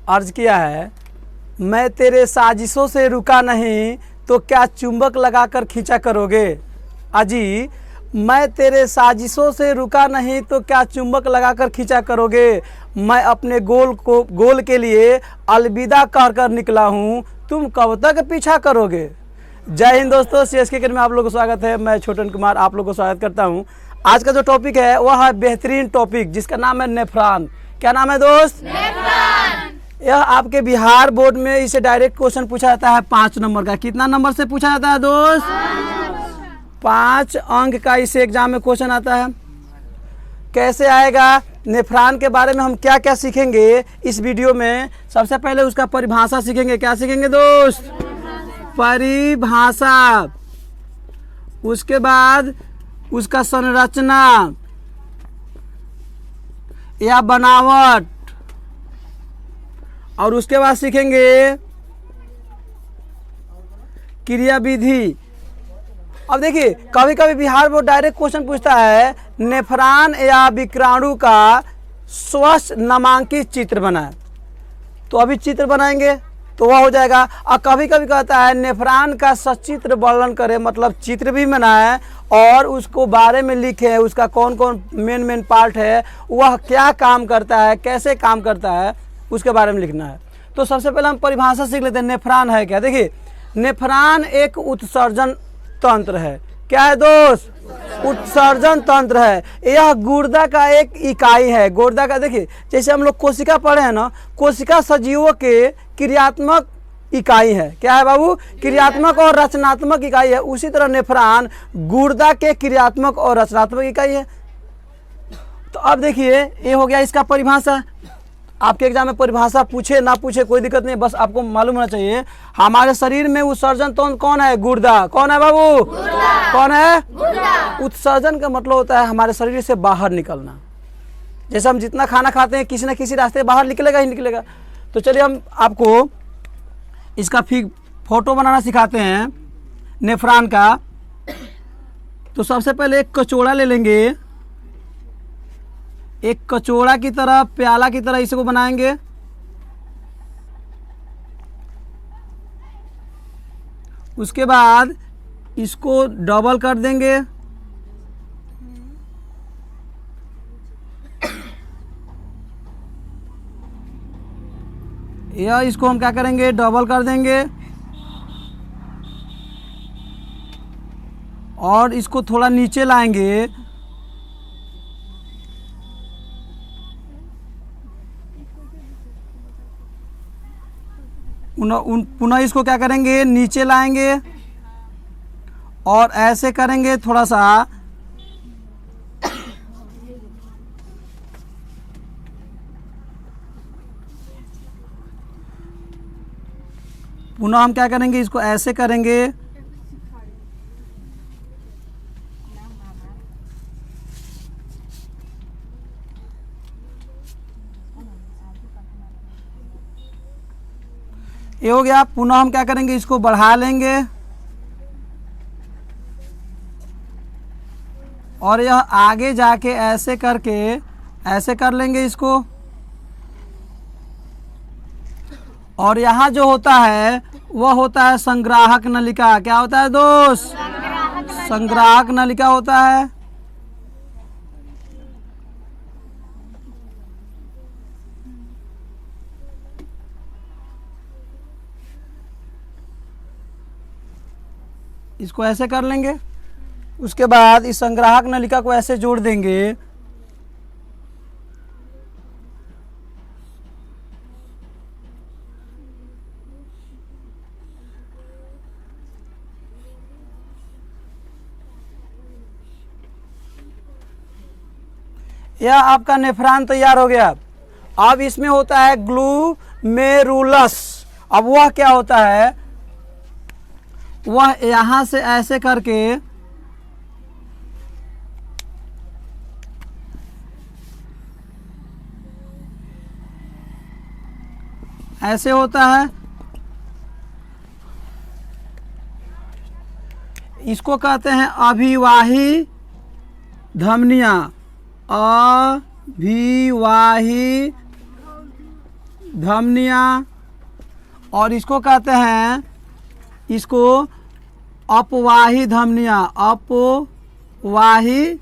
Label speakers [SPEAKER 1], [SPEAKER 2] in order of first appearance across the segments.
[SPEAKER 1] अर्ज किया है, मैं तेरे साजिशों से रुका नहीं तो क्या चुंबक लगाकर खींचा करोगे। अजी, मैं तेरे साजिशों से रुका नहीं तो क्या चुंबक लगाकर खींचा करोगे। मैं अपने गोल के लिए अलविदा कहकर निकला हूँ, तुम कब तक पीछा करोगे। जय हिंद दोस्तों, CSK क्रिकेट में आप लोगों को स्वागत है। मैं छोटन कुमार आप लोगों को स्वागत करता हूँ। आज का जो टॉपिक है वह है बेहतरीन टॉपिक, जिसका नाम है नेफ्रॉन। क्या नाम है दोस्त? नेफ्रॉन। यह आपके बिहार बोर्ड में इसे डायरेक्ट क्वेश्चन पूछा जाता है 5 नंबर का। कितना नंबर से पूछा जाता है दोस्त? 5 अंक का इसे एग्जाम में क्वेश्चन आता है। कैसे आएगा, नेफ्रॉन के बारे में हम क्या क्या सीखेंगे इस वीडियो में। सबसे पहले उसका परिभाषा सीखेंगे। क्या सीखेंगे दोस्त? परिभाषा। उसके बाद उसका संरचना या बनावट, और उसके बाद सीखेंगे क्रियाविधि। अब देखिए, कभी कभी बिहार बोर्ड डायरेक्ट क्वेश्चन पूछता है नेफ्रॉन या विक्राणु का स्वच्छ नामांकित चित्र बनाए, तो अभी चित्र बनाएंगे तो वह हो जाएगा। और कभी कभी कहता है नेफ्रॉन का सचित्र वर्णन करे, मतलब चित्र भी बनाए और उसको बारे में लिखे, उसका कौन कौन मेन पार्ट है, वह क्या काम करता है, कैसे काम करता है, उसके बारे में लिखना है। तो सबसे पहले हम परिभाषा सीख लेते हैं। नेफ्रॉन है क्या? देखिए, नेफ्रॉन एक उत्सर्जन तंत्र है। क्या है दोस्त? उत्सर्जन तंत्र है। यह गुर्दा का एक इकाई है। गुर्दा का, देखिए जैसे हम लोग कोशिका पढ़े हैं ना, कोशिका सजीवों के क्रियात्मक इकाई है। क्या है बाबू? क्रियात्मक और रचनात्मक इकाई है। उसी तरह नेफ्रॉन गुर्दा के क्रियात्मक और रचनात्मक इकाई है। तो अब देखिए, ये हो गया इसका परिभाषा। आपके एग्जाम में परिभाषा पूछे ना पूछे कोई दिक्कत नहीं, बस आपको मालूम होना चाहिए हमारे शरीर में उत्सर्जन तंत्र कौन है? गुर्दा। कौन है बाबू? कौन है? गुर्दा। उत्सर्जन का मतलब होता है हमारे शरीर से बाहर निकलना। जैसे हम जितना खाना खाते हैं, किसी न किसी रास्ते बाहर निकलेगा ही निकलेगा। तो चलिए हम आपको इसका फोटो बनाना सिखाते हैं नेफ्रॉन का। तो सबसे पहले एक कचौड़ा ले लेंगे, एक कचौड़ा की तरह, प्याला की तरह इसको बनाएंगे। उसके बाद इसको डबल कर देंगे। या इसको हम क्या करेंगे? डबल कर देंगे और इसको थोड़ा नीचे लाएंगे। पुनः इसको क्या करेंगे? नीचे लाएंगे और ऐसे करेंगे थोड़ा सा। पुनः हम क्या करेंगे? इसको ऐसे करेंगे। ये हो गया। पुनः हम क्या करेंगे? इसको बढ़ा लेंगे और यह आगे जाके ऐसे करके ऐसे कर लेंगे इसको। और यहाँ जो होता है वह होता है संग्राहक नलिका। क्या होता है दोस्त? संग्राहक नलिका होता है। इसको ऐसे कर लेंगे। उसके बाद इस संग्राहक नलिका को ऐसे जोड़ देंगे। यह आपका नेफ्रॉन तैयार हो गया। अब इसमें होता है ग्लूमेरुलस। अब वह क्या होता है? वह यहाँ से ऐसे करके ऐसे होता है। इसको कहते हैं अभिवाही धमनियाँ। अभिवाही धमनियाँ, और इसको कहते हैं, इसको अपवाही धमनियाँ, अपवाही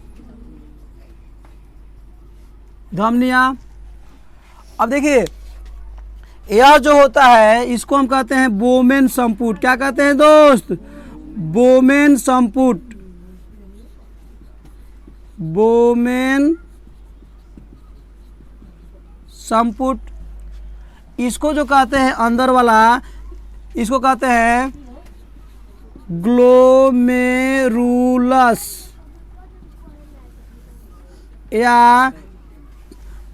[SPEAKER 1] धमनियाँ। अब देखिए यह जो होता है इसको हम कहते हैं बोमेन संपुट। क्या कहते हैं दोस्त? बोमेन संपुट, बोमेन संपुट। इसको जो कहते हैं अंदर वाला, इसको कहते हैं ग्लोमेरुलस या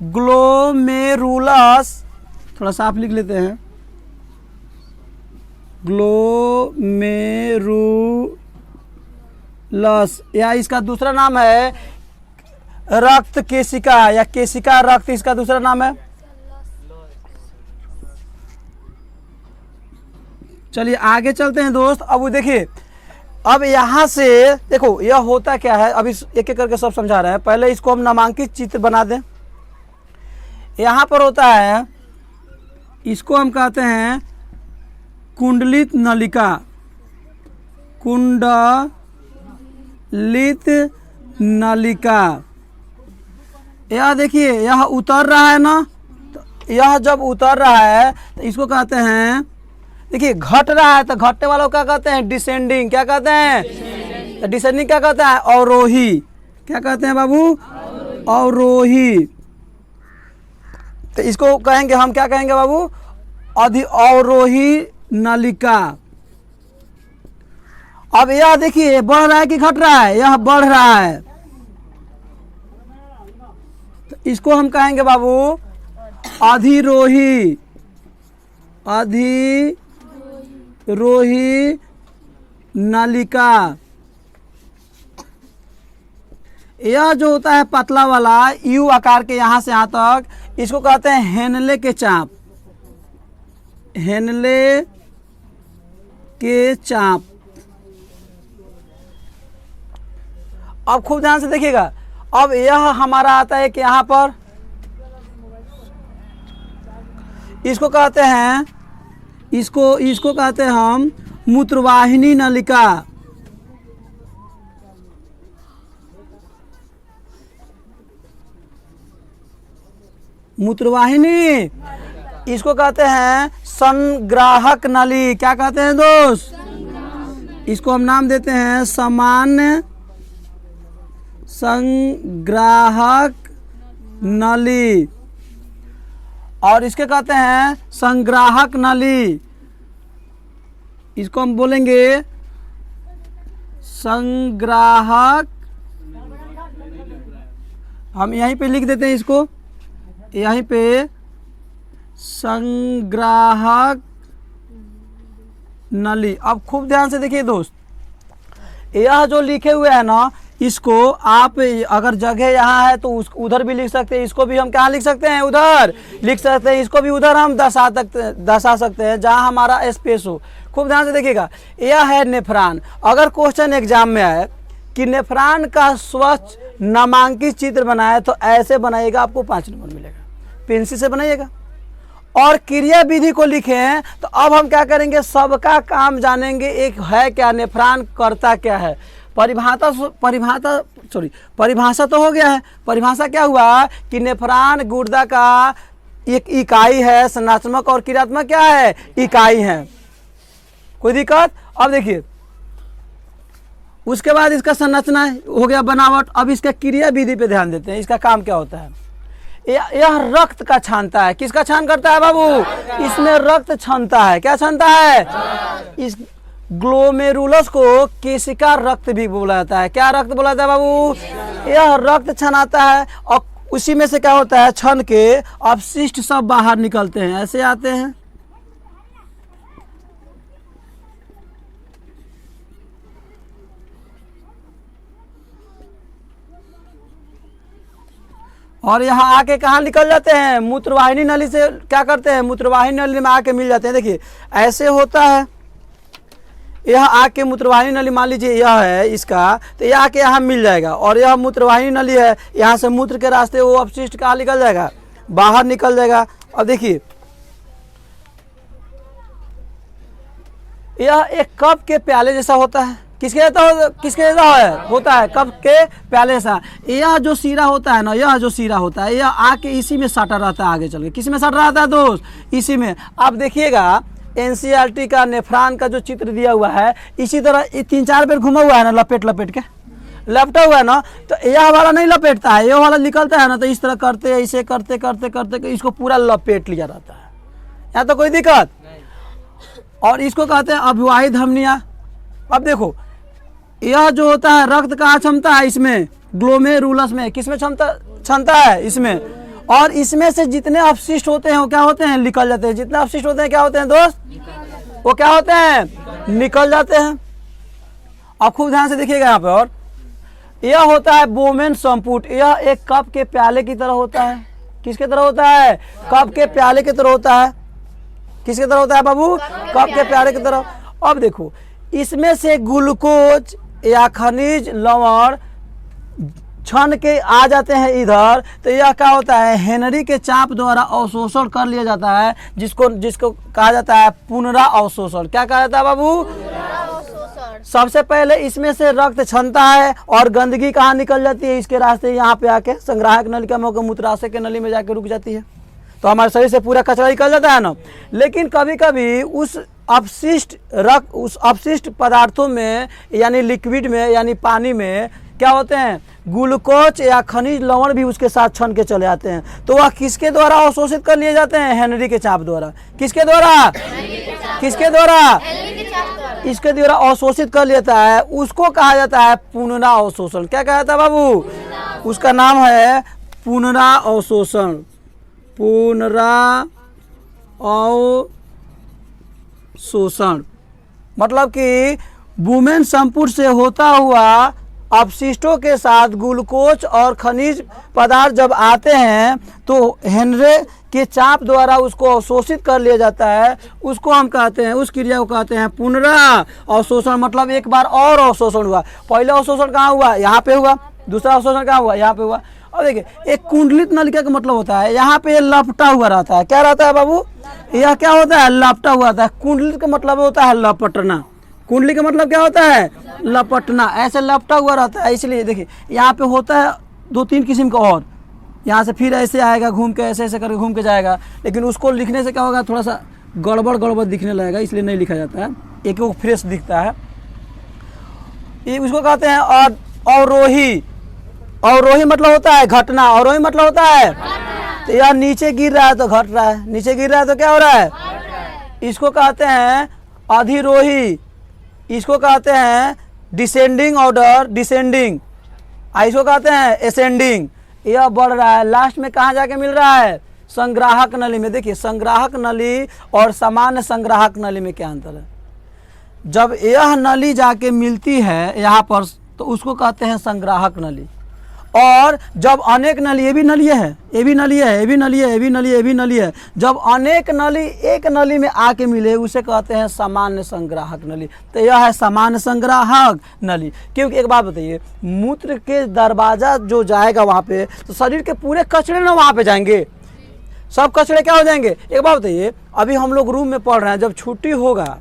[SPEAKER 1] ग्लोमेरुलस। थोड़ा सा आप लिख लेते हैं, ग्लोमेरुलस, या इसका दूसरा नाम है रक्त केशिका या केशिका रक्त, इसका दूसरा नाम है। चलिए आगे चलते हैं दोस्त। अब वो देखिए, अब यहाँ से देखो यह होता क्या है, अब इस एक एक करके सब समझा रहे हैं। पहले इसको हम नामांकित चित्र बना दें। यहाँ पर होता है, इसको हम कहते हैं कुंडलित नलिका, कुंडलित नलिका। यह देखिए यह उतर रहा है ना, तो यह जब उतर रहा है तो इसको कहते हैं, देखिए घट रहा है तो घटने वालों को क्या कहते हैं? डिसेंडिंग। क्या कहते हैं? तो डिसेंडिंग क्या कहते हैं? अवरोही। क्या कहते हैं बाबू? अवरोही। तो इसको कहेंगे हम, क्या कहेंगे बाबू? अवरोही नलिका। अब यह देखिए बढ़ रहा है कि घट रहा है? यह बढ़ रहा है, तो इसको हम कहेंगे बाबू अधिरोही, अधिरोही नलिका। यह जो होता है पतला वाला यू आकार के यहाँ से यहाँ तक, इसको कहते हैं हेनले के चाप, हेनले के चाप। अब खूब ध्यान से देखिएगा। अब यह हमारा आता है कि यहाँ पर इसको कहते हैं, इसको कहते हैं हम मूत्रवाहिनी नलिका। मूत्रवाहिनी, इसको कहते हैं संग्राहक नली। क्या कहते हैं दोस्त? इसको हम नाम देते हैं सामान्य संग्राहक नली, और इसके कहते हैं संग्राहक नली। इसको हम बोलेंगे संग्राहक, हम यहीं पे लिख देते हैं इसको, यहीं पे संग्राहक नली। अब खूब ध्यान से देखिए दोस्त, यह जो लिखे हुए है ना, इसको आप अगर जगह यहाँ है तो उधर भी लिख सकते हैं, इसको भी हम कहाँ लिख सकते हैं? उधर लिख सकते हैं, इसको भी उधर हम दर्शा सकते हैं जहाँ हमारा स्पेस हो। खूब ध्यान से देखिएगा, यह है नेफ्रॉन। अगर क्वेश्चन एग्जाम में आए कि नेफ्रॉन का स्वच्छ नामांकित चित्र बनाए तो ऐसे बनाइएगा, आपको 5 नंबर मिलेगा। पेंसिल से बनाइएगा। और क्रिया विधि को लिखें तो अब हम क्या करेंगे? सबका काम जानेंगे। एक है क्या? नेफ्रॉन करता क्या है? परिभाषा तो हो गया है। परिभाषा क्या हुआ कि नेफ्रॉन गुर्दा का एक इकाई है, संरचनात्मक और क्रियात्मक क्या है? इकाई है। कोई दिक्कत? अब देखिए, उसके बाद इसका संरचना हो गया, बनावट। अब इसका क्रिया विधि पे ध्यान देते हैं, इसका काम क्या होता है? यह रक्त का छानता है। किसका छान करता है बाबू? इसमें रक्त छानता है। क्या छानता है? इस ग्लोमेरुलस को केशिका रक्त भी बोला जाता है। क्या रक्त बोला जाता है बाबू? यह रक्त छनाता है, और उसी में से क्या होता है? छन के अपशिष्ट सब बाहर निकलते हैं, ऐसे आते हैं। और यहाँ आके कहाँ निकल जाते हैं? मूत्रवाहिनी नली से क्या करते हैं? मूत्रवाहिनी नली में आके मिल जाते हैं। देखिए ऐसे होता है, यह आके मूत्रवाहिनी नली, मान लीजिए यह है इसका, तो यह आके यहाँ मिल जाएगा। और यह मूत्रवाहिनी नली है, यहाँ से मूत्र के रास्ते वो अपशिष्ट कहाँ निकल जाएगा? बाहर निकल जाएगा। अब देखिए यह एक कप के प्याले जैसा होता है। किसके जैसा होता है? कप के प्याले जैसा। यह जो सीरा होता है ना, यह जो सीरा होता है, यह आके इसी में सटा रहता है आगे चल के। किसी में सटा रहता है दोस्त? इसी में। आप देखिएगा एनसीईआरटी का नेफ्रॉन का जो चित्र दिया हुआ है, इसी तरह 3-4 बार घुमा हुआ है ना, लपेट के लपटा हुआ है ना, तो यह वाला नहीं लपेटता है, यह वाला निकलता है ना, तो इस तरह करते ऐसे करते इसको पूरा लपेट लिया रहता है। यहाँ तो कोई दिक्कत। और इसको कहते हैं अभिवाही धमनियाँ। अब देखो, यह जो होता है रक्त का क्षमता है इसमें, ग्लोमेरुलस में। किसमें क्षमता है? इसमें। और इसमें से जितने अपशिष्ट होते हैं वो क्या होते हैं? निकल जाते हैं। जितने अपशिष्ट होते हैं क्या होते हैं दोस्त? वो क्या होते हैं? निकल जाते हैं। अब खूब ध्यान से देखिएगा यहाँ पे। और यह होता है बोमेन संपुट। यह एक कप के प्याले की तरह होता है। किसके तरह होता है? कप के प्याले की तरह होता है। किसके तरह होता है बाबू? कप के प्याले की तरह। अब देखो, इसमें से ग्लूकोज या खनिज लवण छन के आ जाते हैं इधर, तो यह क्या होता है? हेनरी के चाप द्वारा अवशोषण कर लिया जाता है, जिसको कहा जाता है पुनरावशोषण। क्या कहा जाता है बाबू? सबसे पहले इसमें से रक्त छनता है और गंदगी कहाँ निकल जाती है? इसके रास्ते यहाँ पे आके संग्राहक नलिका में मूत्राशय के नली में जाके रुक जाती है, तो हमारे शरीर से पूरा कचरा निकल जाता है ना। लेकिन कभी कभी उस अपशिष्ट पदार्थों में यानी लिक्विड में यानी पानी में क्या होते हैं? ग्लूकोज या खनिज लवण भी उसके साथ छन के चले आते हैं। तो वह किसके द्वारा अवशोषित कर लिए जाते हैं? हेनरी के चाप द्वारा। किसके द्वारा? किसके द्वारा? इसके द्वारा अवशोषित कर लेता है। उसको कहा जाता है पुनरावशोषण। क्या कहा जाता है बाबू? उसका नाम है पुनरावशोषण। पुनरावशोषण मतलब कि वुमेन संपुट से होता हुआ अपशिष्टों के साथ ग्लूकोज और खनिज पदार्थ जब आते हैं तो हेनरी के चाप द्वारा उसको अवशोषित कर लिया जाता है। उसको हम कहते हैं, उस क्रिया को कहते हैं पुनरावशोषण। मतलब एक बार और अवशोषण हुआ। पहले अवशोषण कहाँ हुआ? यहाँ पे हुआ। दूसरा अवशोषण कहाँ हुआ? यहाँ पे हुआ। अब देखिए, एक कुंडलित नलिका का मतलब होता है यहाँ पे लपटा हुआ रहता है। क्या रहता है बाबू? यह क्या होता है? लपटा हुआ रहता है। कुंडलित का मतलब होता है लपटना। कुंडली का मतलब क्या होता है? लपटना। ऐसे लपटा हुआ रहता है। इसलिए देखिए, यहाँ पे होता है 2-3 किस्म का। और यहाँ से फिर ऐसे आएगा घूम के, ऐसे करके घूम के जाएगा। लेकिन उसको लिखने से क्या होगा? थोड़ा सा गड़बड़ दिखने लगेगा, इसलिए नहीं लिखा जाता है। एक फ्रेश दिखता है। ये उसको कहते हैं अवरोही। अवरोही मतलब होता है घटना। अवरोही मतलब होता है तो यह नीचे गिर रहा है तो घट रहा है, नीचे गिर रहा है तो क्या हो रहा है? इसको कहते हैं अधिरोही। इसको कहते हैं डिसेंडिंग ऑर्डर, डिसेंडिंग। इसको कहते हैं एसेंडिंग। यह बढ़ रहा है। लास्ट में कहाँ जाके मिल रहा है? संग्राहक नली में। देखिए, संग्राहक नली और सामान्य संग्राहक नली में क्या अंतर है? जब यह नली जाके मिलती है यहाँ पर तो उसको कहते हैं संग्राहक नली। और जब अनेक नली, ये भी नली है, ये भी नली है, ये भी नली है, ये भी नली है, ये भी नली है, जब अनेक नली एक नली में आके मिले उसे कहते हैं सामान्य संग्राहक नली। तो यह है सामान्य संग्राहक नली। क्योंकि एक बात बताइए, मूत्र के दरवाजा जो जाएगा वहाँ पे तो शरीर के पूरे कचरे ना वहाँ पे जाएंगे, सब कचरे क्या हो जाएंगे? एक बात बताइए, अभी हम लोग रूम में पढ़ रहे हैं, जब छुट्टी होगा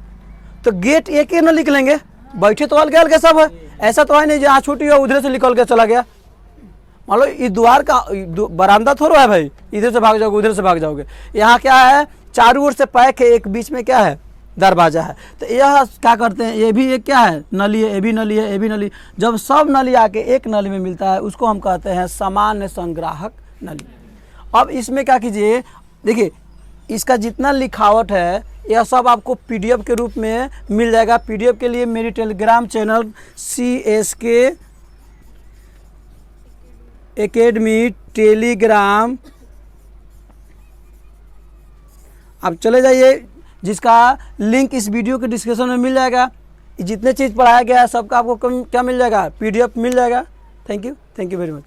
[SPEAKER 1] तो गेट एक ही ना निकलेंगे, बैठे तो अलग अलग सब है। ऐसा तो है नहीं जहाँ छुट्टी हो उधर से निकल के चला गया। मान लो इस द्वार का बरामदा थोड़ा है भाई, इधर से भाग जाओगे उधर से भाग जाओगे। यहाँ क्या है? चारों ओर से पैक है, एक बीच में क्या है? दरवाजा है। तो यह क्या करते हैं? ये भी एक क्या है? नली है। ये भी नली है, ये भी नली। जब सब नली आके एक नली में मिलता है उसको हम कहते हैं सामान्य संग्राहक नली। अब इसमें क्या कीजिए, देखिए इसका जितना लिखावट है यह सब आपको पीडीएफ के रूप में मिल जाएगा। पीडीएफ के लिए मेरी Telegram channel CSK academy Telegram आप चले जाइए, जिसका लिंक इस वीडियो के डिस्क्रिप्शन में मिल जाएगा। जितने चीज़ पढ़ाया गया है सबका आपको क्या मिल जाएगा? PDF मिल जाएगा। Thank you very much.